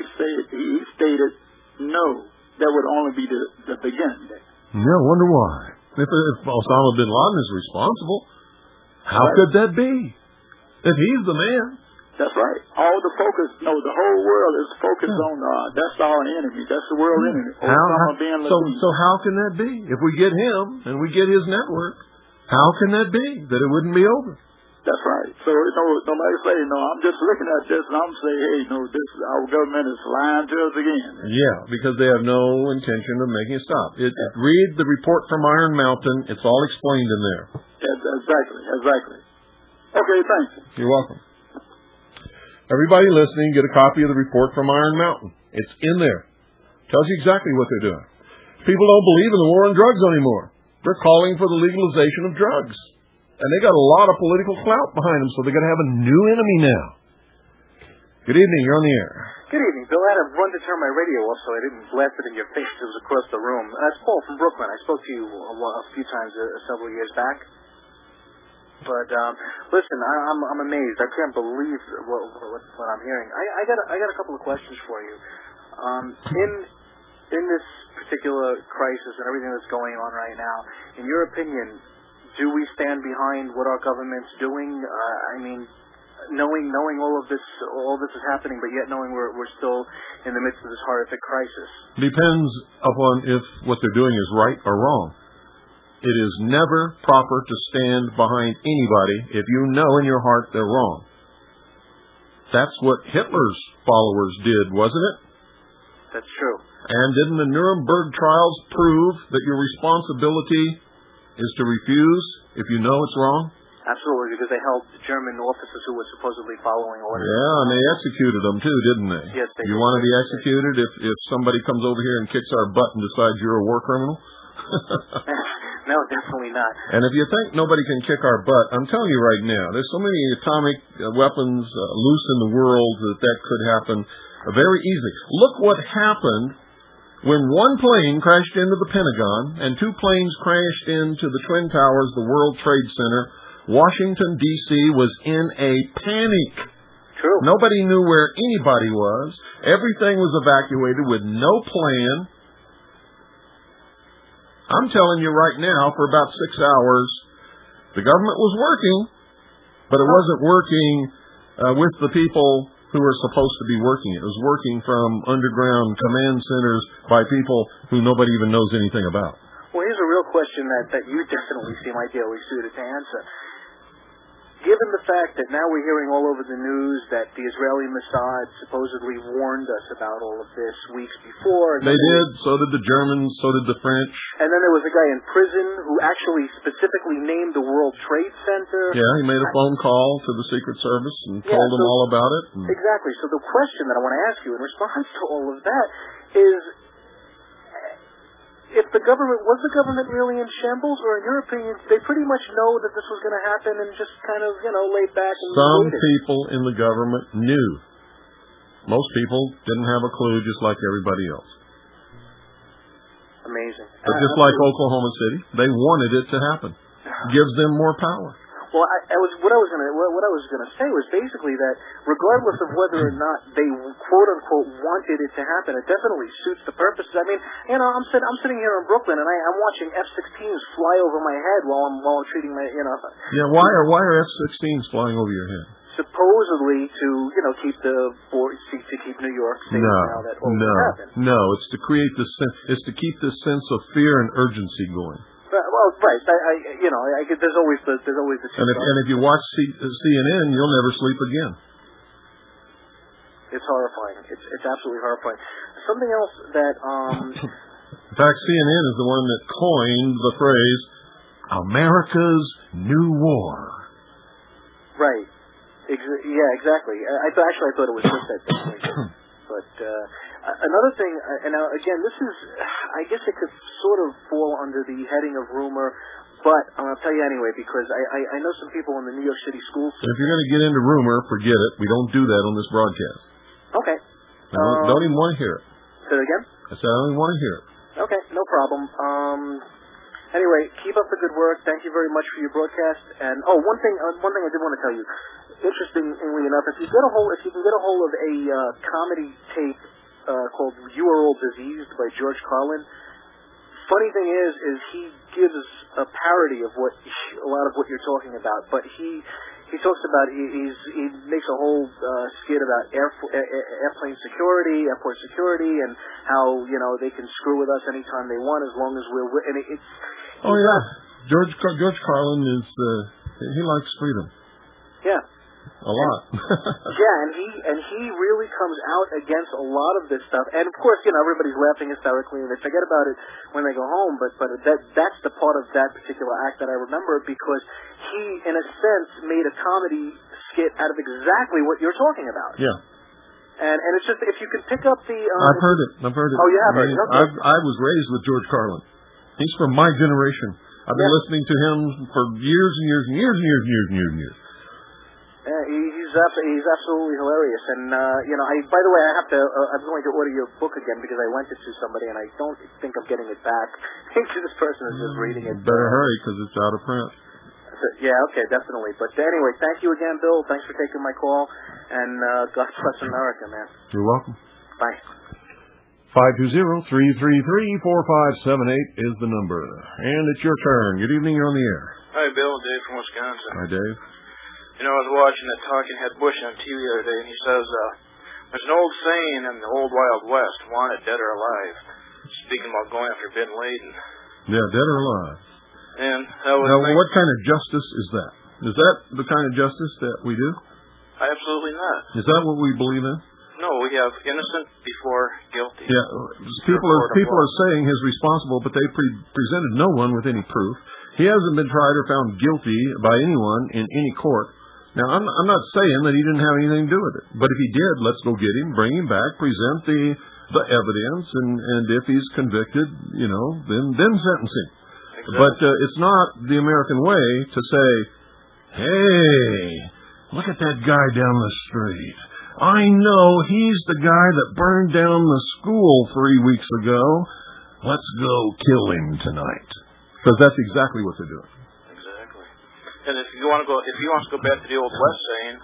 stated, no, that would only be the beginning. Yeah, I wonder why. If Osama bin Laden is responsible, how could that be? If he's the man. That's right. All the focus, the whole world is focused on, that's our enemy. That's the world enemy. Osama bin Laden. So how can that be? If we get him and we get his network, how can that be that it wouldn't be over? That's right. So, like I say, I'm just looking at this and I'm saying, hey, our government is lying to us again. Yeah, because they have no intention of making it stop. Read the report from Iron Mountain. It's all explained in there. Exactly. Okay, thanks. You're welcome. Everybody listening, get a copy of the report from Iron Mountain. It's in there. Tells you exactly what they're doing. People don't believe in the war on drugs anymore. They're calling for the legalization of drugs. And they got a lot of political clout behind them, so they're going to have a new enemy now. Good evening. You're on the air. Good evening, Bill. I had to run to turn my radio off so I didn't blast it in your face. It was across the room. That's Paul from Brooklyn. I spoke to you a few times several years back. But listen, I'm amazed. I can't believe what I'm hearing. I got a couple of questions for you. In this particular crisis and everything that's going on right now, in your opinion, do we stand behind what our government's doing? Knowing all this is happening, but yet knowing we're still in the midst of this horrific crisis. Depends upon if what they're doing is right or wrong. It is never proper to stand behind anybody if you know in your heart they're wrong. That's what Hitler's followers did, wasn't it? That's true. And didn't the Nuremberg trials prove that your responsibility is to refuse if you know it's wrong? Absolutely, because they held German officers who were supposedly following orders. Yeah, and they executed them too, didn't they? Yes, they did. You want to be executed if somebody comes over here and kicks our butt and decides you're a war criminal? No, definitely not. And if you think nobody can kick our butt, I'm telling you right now, there's so many atomic weapons loose in the world that could happen very easily. Look what happened when one plane crashed into the Pentagon and two planes crashed into the Twin Towers, the World Trade Center. Washington, D.C. was in a panic. True. Nobody knew where anybody was. Everything was evacuated with no plan. I'm telling you right now, for about 6 hours, the government was working, but it wasn't working with the people who were supposed to be working. It was working from underground command centers by people who nobody even knows anything about. Well, here's a real question that you definitely seem ideally suited to answer. Given the fact that now we're hearing all over the news that the Israeli Mossad supposedly warned us about all of this weeks before. They did. So did the Germans. So did the French. And then there was a guy in prison who actually specifically named the World Trade Center. Yeah, he made a phone call to the Secret Service and told them all about it. Exactly. So the question that I want to ask you in response to all of that is, if the government, was the government really in shambles, or in your opinion, they pretty much know that this was going to happen and just kind of, laid back and Some waited? people in the government knew. Most people didn't have a clue, just like everybody else. Amazing. But just like Oklahoma City, they wanted it to happen. Gives them more power. Well, what I was gonna say was basically that regardless of whether or not they quote unquote wanted it to happen, it definitely suits the purposes. I mean, I'm sitting here in Brooklyn and I'm watching F-16s fly over my head while I'm treating my. Yeah, why are F-16s flying over your head? supposedly to keep keep New York safe now that all this happened. No, it's to create it's to keep this sense of fear and urgency going. Well, right. There's always the two. And if you watch CNN, you'll never sleep again. It's horrifying. It's absolutely horrifying. Something else that in fact, CNN is the one that coined the phrase "America's New War." Right. Yeah, exactly. I thought it was just that thing. But another thing, and now again, this is, I guess it could sort of fall under the heading of rumor, but I'll tell you anyway because I know some people in the New York City schools. If you're going to get into rumor, forget it. We don't do that on this broadcast. Okay. Don't even want to hear it. Say it again? I said I don't even want to hear it. Okay, no problem. Anyway, keep up the good work. Thank you very much for your broadcast. And one thing I did want to tell you. Interestingly enough, if you can get a hold of a comedy tape called "You Are All Diseased" by George Carlin. Funny thing is he gives a parody of a lot of what you're talking about, but he talks about he makes a whole skit about airplane security, airport security, and how they can screw with us anytime they want as long as we're and it's. Oh yeah, George Carlin is he likes freedom. Yeah. A lot. Yeah, and he really comes out against a lot of this stuff. And of course, everybody's laughing hysterically and they forget about it when they go home, but that's the part of that particular act that I remember because he, in a sense, made a comedy skit out of exactly what you're talking about. Yeah. And it's just, if you can pick up the... I've heard it. Oh, you have heard it? Okay. I was raised with George Carlin. He's from my generation. I've been listening to him for years and years and years and years and years and years and years. He's absolutely hilarious, and by the way, I'm going to order your book again because I lent it to somebody, and I don't think I'm getting it back. I think this person is just reading it. Better hurry because it's out of print. Yeah, okay, definitely. But anyway, thank you again, Bill. Thanks for taking my call, and God bless America, man. You're welcome. Bye. 520-333-4578 is the number, and it's your turn. Good evening. You're on the air. Hi, Bill. Dave from Wisconsin. Hi, Dave. I was watching that Talking Head Bush on TV the other day, and he says, there's an old saying in the old Wild West, wanted dead or alive, speaking about going after Bin Laden. Yeah, dead or alive. And that was now, what kind of justice is that? Is that the kind of justice that we do? Absolutely not. Is that what we believe in? No, we have innocent before guilty. Yeah, people are saying he's responsible, but they presented no one with any proof. He hasn't been tried or found guilty by anyone in any court. Now, I'm not saying that he didn't have anything to do with it, but if he did, let's go get him, bring him back, present the evidence, and if he's convicted, then sentence him. Exactly. But it's not the American way to say, hey, look at that guy down the street. I know he's the guy that burned down the school 3 weeks ago. Let's go kill him tonight. Because that's exactly what they're doing. And if you want to go back to the old West saying,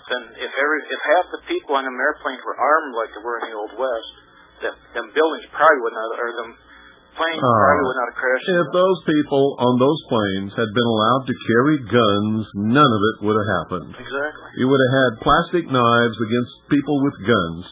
then if half the people on them airplanes were armed like they were in the old West, them buildings probably would not, or them planes probably would not have crashed. If those people on those planes had been allowed to carry guns, none of it would have happened. Exactly. You would have had plastic knives against people with guns.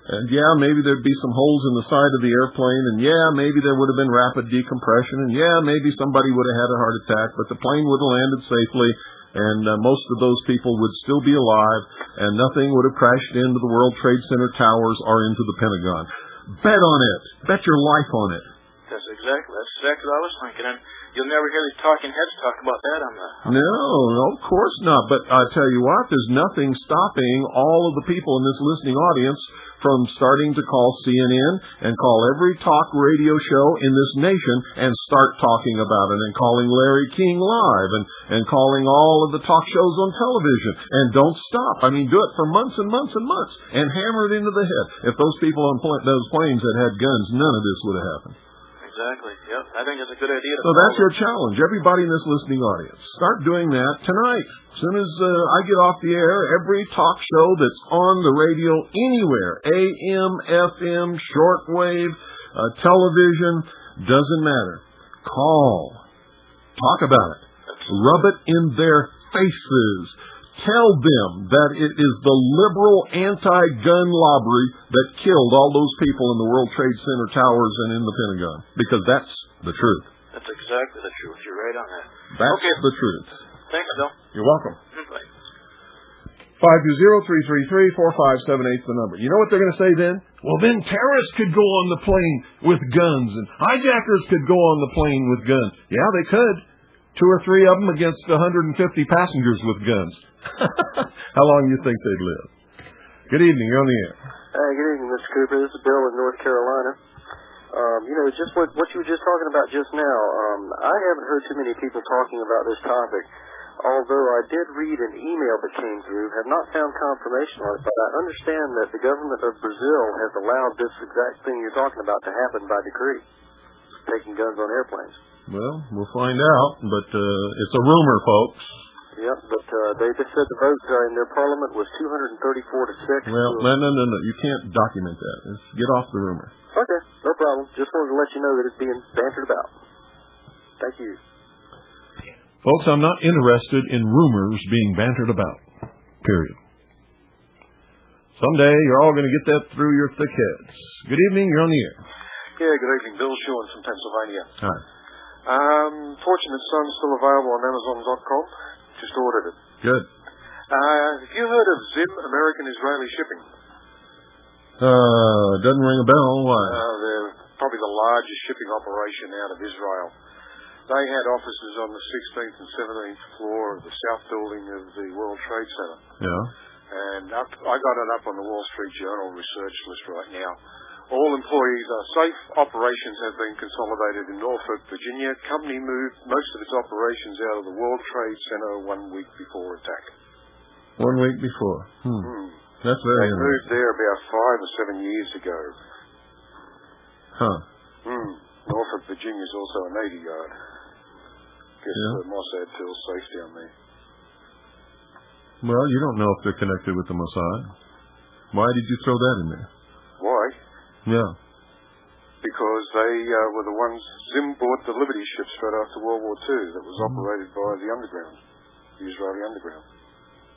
And yeah, maybe there'd be some holes in the side of the airplane, and yeah, maybe there would have been rapid decompression, and yeah, maybe somebody would have had a heart attack, but the plane would have landed safely, and most of those people would still be alive, and nothing would have crashed into the World Trade Center towers or into the Pentagon. Bet on it. Bet your life on it. That's exactly what I was thinking, and you'll never hear these talking heads talk about that on the... No, of course not, but I tell you what, there's nothing stopping all of the people in this listening audience from starting to call CNN and call every talk radio show in this nation and start talking about it, and calling Larry King live and calling all of the talk shows on television. And don't stop. I mean, do it for months and months and months and hammer it into the head. If those people on those planes had had guns, none of this would have happened. Exactly. Yep. I think it's a good idea. So that's your challenge. Everybody in this listening audience, start doing that tonight. As soon as I get off the air, every talk show that's on the radio anywhere, AM, FM, shortwave, television, doesn't matter. Call. Talk about it. Rub it in their faces. Tell them that it is the liberal anti-gun lobby that killed all those people in the World Trade Center towers and in the Pentagon, because that's the truth. That's exactly the truth. You're right on that. That's the truth. Thanks, Bill. You're welcome. Bye. 520-333-4578 is the number. You know what they're going to say then? Well, then terrorists could go on the plane with guns, and hijackers could go on the plane with guns. Yeah, they could. 2 or 3 of them against 150 passengers with guns. How long do you think they'd live? Good evening. You're on the air. Good evening, Mr. Cooper. This is Bill in North Carolina. Just what you were just talking about just now, I haven't heard too many people talking about this topic, although I did read an email that came through, have not found confirmation on it, but I understand that the government of Brazil has allowed this exact thing you're talking about to happen by decree, taking guns on airplanes. Well, we'll find out, but it's a rumor, folks. Yep, but they just said the vote in their parliament was 234 to 6. Well, no. You can't document that. Let's get off the rumor. Okay, no problem. Just wanted to let you know that it's being bantered about. Thank you. Folks, I'm not interested in rumors being bantered about. Period. Someday you're all going to get that through your thick heads. Good evening. You're on the air. Yeah, good evening. Bill Schuon from Pennsylvania. Hi. Fortunate Son still available on Amazon.com. Just ordered it. Good. Have you heard of Zim American-Israeli Shipping? Doesn't ring a bell. Why? They're probably the largest shipping operation out of Israel. They had offices on the 16th and 17th floor of the South Building of the World Trade Center. Yeah. And I got it up on the Wall Street Journal research list right now. All employees are safe. Operations have been consolidated in Norfolk, Virginia. Company moved most of its operations out of the World Trade Center 1 week before attack. 1 week before. That's very interesting. They moved there about 5 or 7 years ago. Huh. Norfolk, Virginia is also a Navy Yard. Guess the Mossad feels safe down there. Well, you don't know if they're connected with the Mossad. Why did you throw that in there? Why? Yeah. Because they were the ones, Zim bought the Liberty ship straight after World War II that was operated by the underground, the Israeli underground.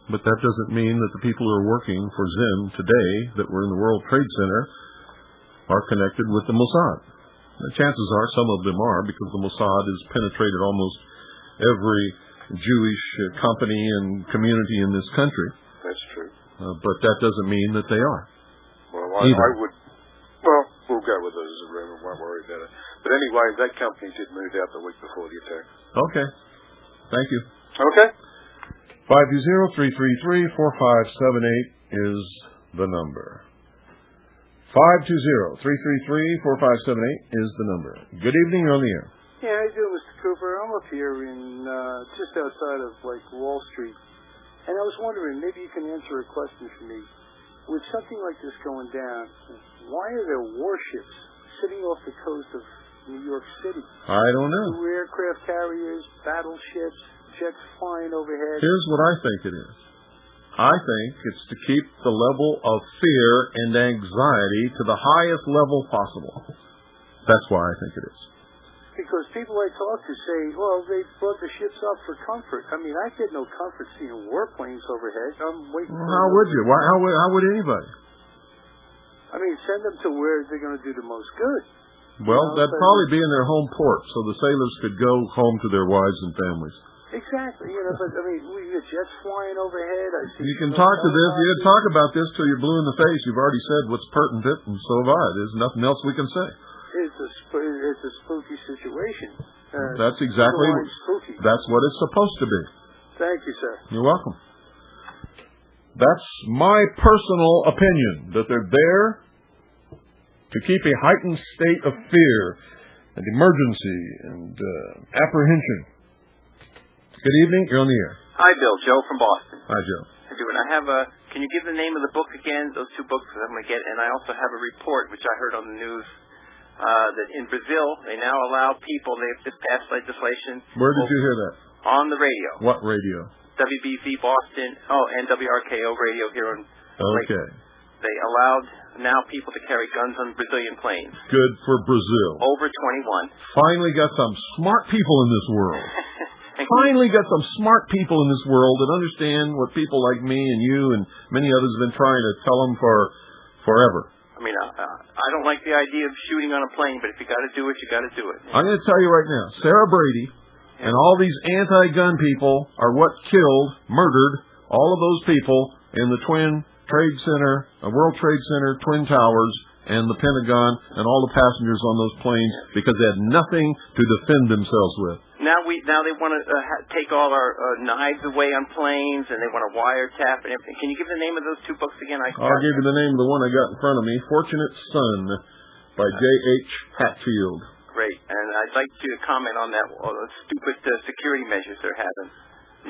But that doesn't mean that the people who are working for Zim today that were in the World Trade Center are connected with the Mossad. The chances are some of them are, because the Mossad has penetrated almost every Jewish company and community in this country. That's true. But that doesn't mean that they are. Well, I would... Well, we'll go with it as a rumor. Won't worry about it. But anyway, that company did move out the week before the attack. Okay. Thank you. Okay. 520-333-4578 is the number. 520-333-4578 is the number. Good evening, you're on the air. Yeah, how you doing, Mr. Cooper? I'm up here in just outside of Wall Street, and I was wondering, maybe you can answer a question for me. With something like this going down, why are there warships sitting off the coast of New York City? I don't know. 2 aircraft carriers, battleships, jets flying overhead. Here's what I think it is. I think it's to keep the level of fear and anxiety to the highest level possible. That's why I think it is. Because people I talk to say, well, they brought the ships up for comfort. I mean, I get no comfort seeing warplanes overhead. I'm waiting for... How would you? How would anybody? I mean, send them to where they're going to do the most good. Well, that'd probably be in their home port, so the sailors could go home to their wives and families. Exactly, but I mean, we get jets flying overhead. You can talk to this. You can talk about this till you're blue in the face. You've already said what's pertinent, and so have I. There's nothing else we can say. It's a spooky situation. That's exactly. That's what it's supposed to be. Thank you, sir. You're welcome. That's my personal opinion, that they're there to keep a heightened state of fear and emergency and apprehension. Good evening. You're on the air. Hi, Bill. Joe from Boston. Hi, Joe. I do, and I have can you give the name of the book again? Those 2 books that I'm going to get, and I also have a report which I heard on the news that in Brazil they now allow people. They've just passed legislation. Where did you hear that? On the radio. What radio? WBZ Boston. And WRKO radio here in. Okay. They allowed now people to carry guns on Brazilian planes. Good for Brazil. Over 21. Finally got some smart people in this world. And finally got some smart people in this world that understand what people like me and you and many others have been trying to tell them for forever. I mean, I don't like the idea of shooting on a plane, but if you got to do it, you got to do it. I'm going to tell you right now, Sarah Brady and all these anti-gun people are what murdered all of those people in the World Trade Center, Twin Towers, and the Pentagon, and all the passengers on those planes, because they had nothing to defend themselves with. Now they want to take all our knives away on planes, and they want to wiretap and everything. Can you give the name of those two books again? I'll give you the name of the one I got in front of me, Fortunate Son, by J.H. Hatfield. Great, and I'd like to comment on that stupid security measures they're having.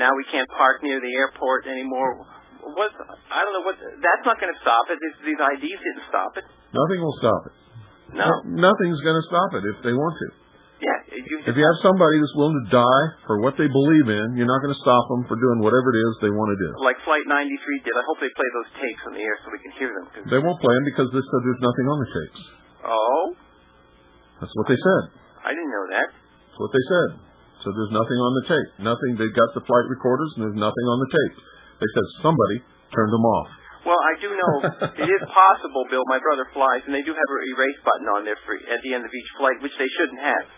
Now we can't park near the airport anymore. I don't know what. That's not going to stop it. These IDs didn't stop it. Nothing will stop it. No. Nothing's going to stop it if they want to. Yeah. If you have somebody that's willing to die for what they believe in, you're not going to stop them for doing whatever it is they want to do. Like Flight 93 did. I hope they play those tapes on the air so we can hear them. They won't play them because they said there's nothing on the tapes. Oh? That's what they said. I didn't know that. That's what they said. So there's nothing on the tape. Nothing. They got the flight recorders and there's nothing on the tape. They said somebody turned them off. Well, I do know it is possible, Bill. My brother flies, and they do have an erase button on there at the end of each flight, which they shouldn't have.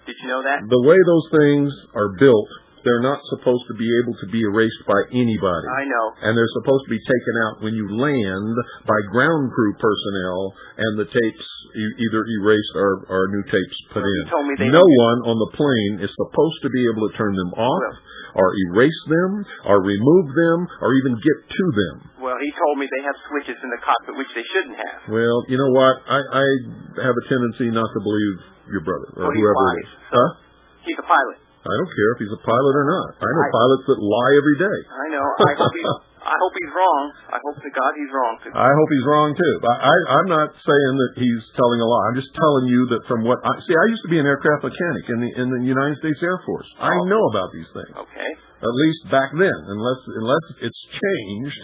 Did you know that? The way those things are built, they're not supposed to be able to be erased by anybody. I know. And they're supposed to be taken out when you land by ground crew personnel, and the tapes either erased or new tapes put in. Told me no one on the plane is supposed to be able to turn them off, or erase them, or remove them, or even get to them. Well, he told me they have switches in the cockpit, which they shouldn't have. Well, you know what? I have a tendency not to believe your brother, or whoever it is. Huh? He's a pilot. I don't care if he's a pilot or not. I know pilots that lie every day. I know. I hope he's wrong. I hope to God he's wrong. I hope he's wrong, too. I'm not saying that he's telling a lie. I'm just telling you that from what I used to be an aircraft mechanic in the United States Air Force. I know about these things. Okay. At least back then. Unless it's changed,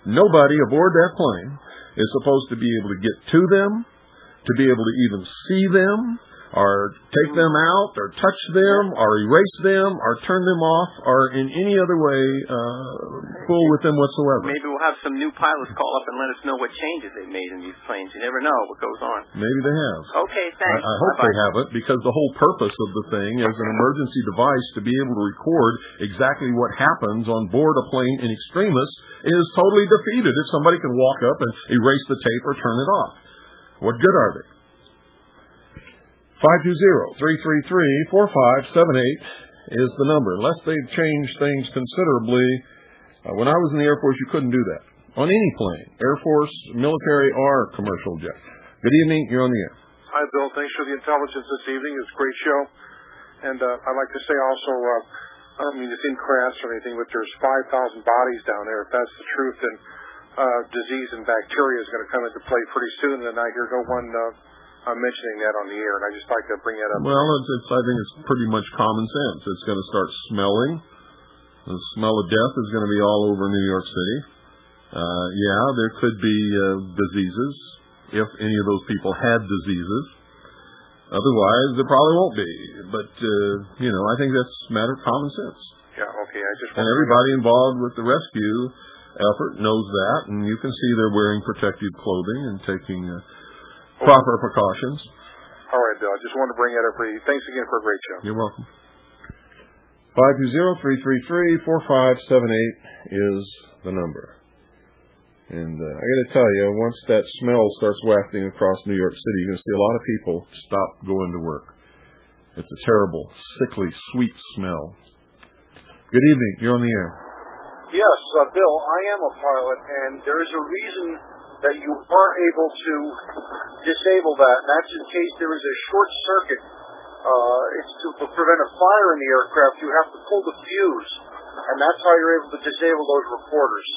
nobody aboard that plane is supposed to be able to get to them, to be able to even see them, or take them out, or touch them, or erase them, or turn them off, or in any other way fool with them whatsoever. Maybe we'll have some new pilots call up and let us know what changes they made in these planes. You never know what goes on. Maybe they have. Okay, thanks. I hope they haven't, because the whole purpose of the thing is an emergency device to be able to record exactly what happens on board a plane in extremis is totally defeated if somebody can walk up and erase the tape or turn it off. What good are they? 520-333-4578 is the number. Unless they've changed things considerably. When I was in the Air Force, you couldn't do that. On any plane, Air Force, military, or commercial jet. Good evening. You're on the air. Hi, Bill. Thanks for the intelligence this evening. It's a great show. And I'd like to say also, I don't mean to seem crass or anything, but there's 5,000 bodies down there. If that's the truth, then disease and bacteria is going to come into play pretty soon. And I hear no one mentioning that on the air, and I just like to bring that up. Well, I think it's pretty much common sense. It's going to start smelling. The smell of death is going to be all over New York City. Yeah, there could be diseases, if any of those people had diseases. Otherwise, there probably won't be. But, I think that's a matter of common sense. Yeah, okay. And everybody involved with the rescue effort knows that, and you can see they're wearing protective clothing and taking proper precautions. All right, Bill. I just wanted to bring that up for you. Thanks again for a great show. You're welcome. 520-333-4578 is the number. And I got to tell you, once that smell starts wafting across New York City, you're going to see a lot of people stop going to work. It's a terrible, sickly, sweet smell. Good evening. You're on the air. Yes, Bill, I am a pilot, and there is a reason that you are able to disable that, and that's in case there is a short circuit. It's to prevent a fire in the aircraft. You have to pull the fuse, and that's how you're able to disable those recorders.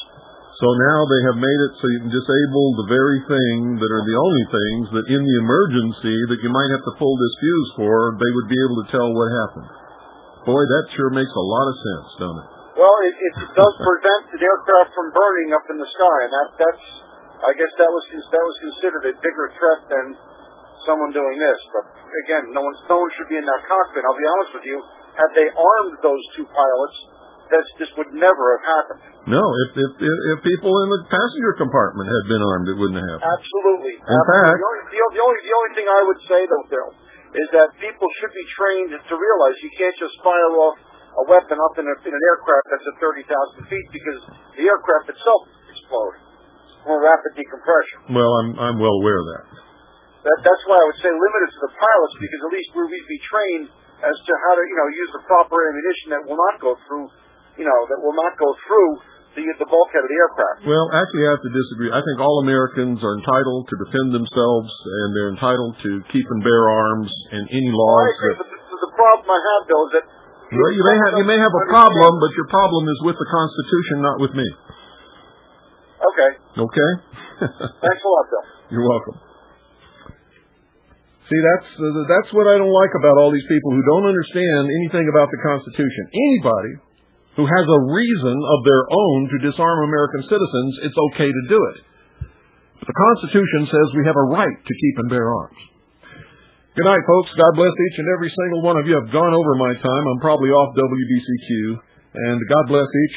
So now they have made it so you can disable the very thing that are the only things that in the emergency that you might have to pull this fuse for, they would be able to tell what happened. Boy, that sure makes a lot of sense, don't it? Well, it does prevent the aircraft from burning up in the sky, and that's I guess that was considered a bigger threat than someone doing this. But again, no one should be in that cockpit. I'll be honest with you. had they armed those two pilots, this would never have happened. No, if people in the passenger compartment had been armed, it wouldn't have happened. Absolutely. In fact, the only thing I would say, though, Bill, is that people should be trained to realize you can't just fire off a weapon up in an aircraft that's at 30,000 feet because the aircraft itself explode from rapid decompression. Well, I'm well aware of that. That's why I would say limit it to the pilots, because at least we'd be trained as to how to use the proper ammunition that will not go through the bulkhead of the aircraft. Well, actually, I have to disagree. I think all Americans are entitled to defend themselves, and they're entitled to keep and bear arms, and any laws. I agree, but the problem I have, Bill, is that you may have a problem, but your problem is with the Constitution, not with me. Okay. Okay. Thanks a lot, Bill. You're welcome. See, that's what I don't like about all these people who don't understand anything about the Constitution. Anybody who has a reason of their own to disarm American citizens, it's okay to do it. But the Constitution says we have a right to keep and bear arms. Good night, folks. God bless each and every single one of you. I've gone over my time. I'm probably off WBCQ. And God bless each